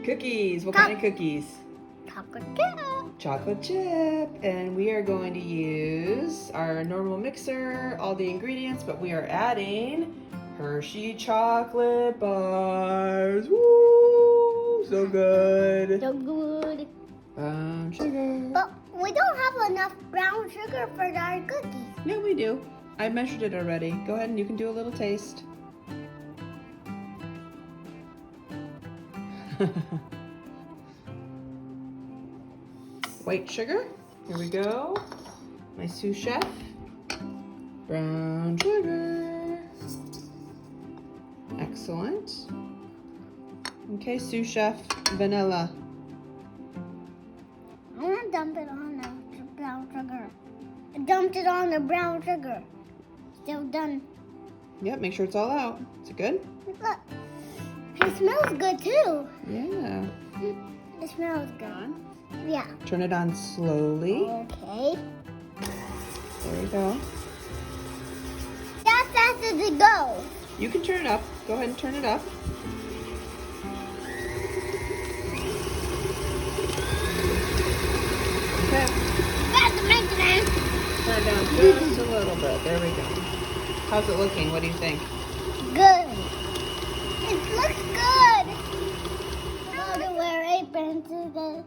Cookies. What kind of cookies? Chocolate chip. Chocolate chip. And we are going to use our normal mixer, all the ingredients, but we are adding Hershey chocolate bars. Woo! So good. So good. Brown sugar. But we don't have enough brown sugar for our cookies. Yeah, we do. I measured it already. Go ahead and you can do a little taste. White sugar. Here we go. My sous chef. Brown sugar. Excellent. Okay, sous chef. Vanilla. I want to dump it on the brown sugar. I dumped it on the brown sugar. Still done. Yep, make sure it's all out. Is it good? Look. It smells good too. Yeah. It smells good. Yeah. Turn it on slowly. Okay. There we go. How fast does it go? You can turn it up. Go ahead and turn it up. Okay. That's amazing. Turn it down just a little bit. There we go. How's it looking? What do you think? Good. It looks good. I have to wear aprons because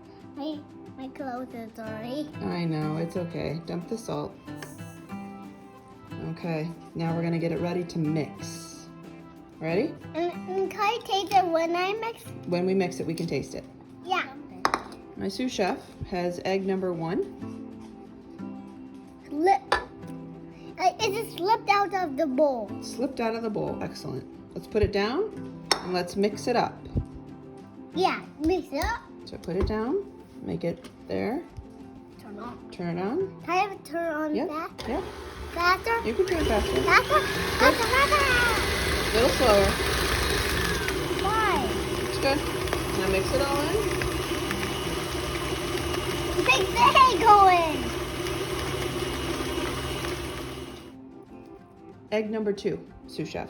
my clothes are dirty. I know, it's okay. Dump the salt. Okay, now we're gonna get it ready to mix. Ready? And can I taste it when I mix? When we mix it, we can taste it. Yeah. My sous chef has egg number 1. It just slipped out of the bowl. Slipped out of the bowl. Excellent. Let's put it down and let's mix it up. Yeah, mix it up. So put it down. Make it there. Turn on. Turn it on. Can I have it turn on Yep. fast? Yep. Faster? You can turn it faster. Faster? Faster, faster! A little slower. Why? It's good. Now mix it all in. Big thing going! Egg number 2, sous chef.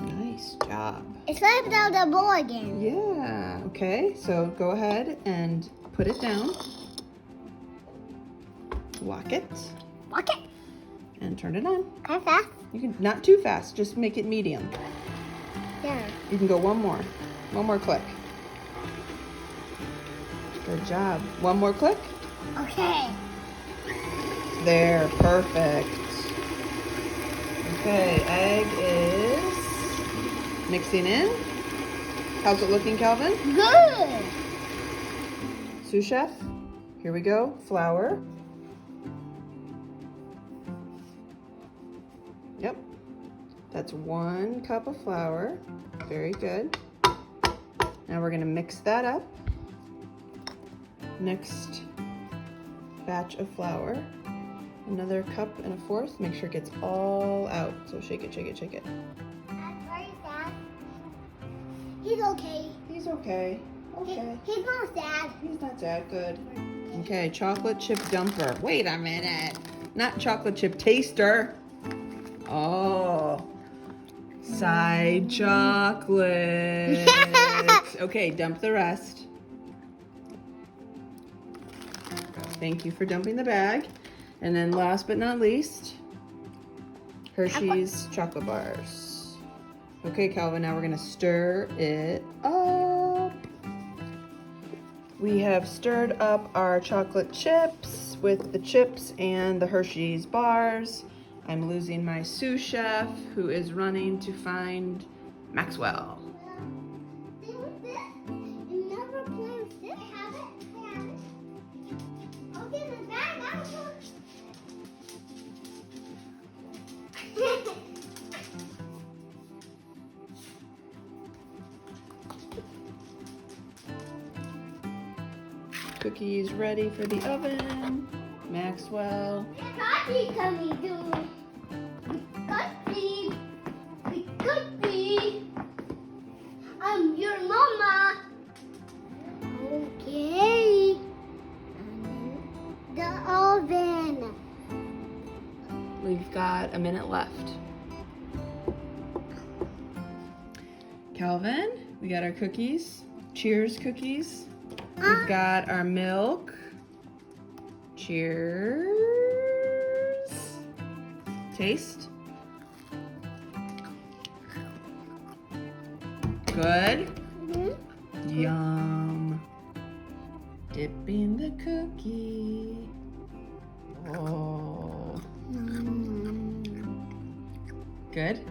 Nice job. It slipped out the bowl again. Yeah, okay. So go ahead and put it down. Lock it Walk it. and turn it on. Kind of fast. You can not too fast, just make it medium. There. You can go one more click. Good job. One more click. Okay. There, perfect. Okay, egg is mixing in. How's it looking, Calvin? Good. Sous chef, here we go. Flour. Yep, that's 1 cup of flour. Very good. Now we're gonna mix that up. Next batch of flour. Another 1.25 cups. Make sure it gets all out. So shake it, shake it, shake it. That's very sad. He's okay. He's okay. Okay. He's not sad. He's not that good. Okay, chocolate chip dumper. Wait a minute. Not chocolate chip taster. Oh. Side chocolate. Okay, dump the rest. Thank you for dumping the bag. And then last but not least, Hershey's chocolate bars. Okay, Calvin, now we're gonna stir it up. We have stirred up our chocolate chips with the chips and the Hershey's bars. I'm losing my sous chef who is running to find Maxwell. See with this? You never play with this. I have it. I have it. Okay, the bag out. Cookies ready for the oven. Maxwell. Coffee coming too. Coffee. Coffee. I'm your mama. Okay. The oven. We've got a minute left. Calvin, we got our cookies. Cheers cookies. We've got our milk. Cheers. Taste. Good. Yum. Dipping the cookie. Oh. Good.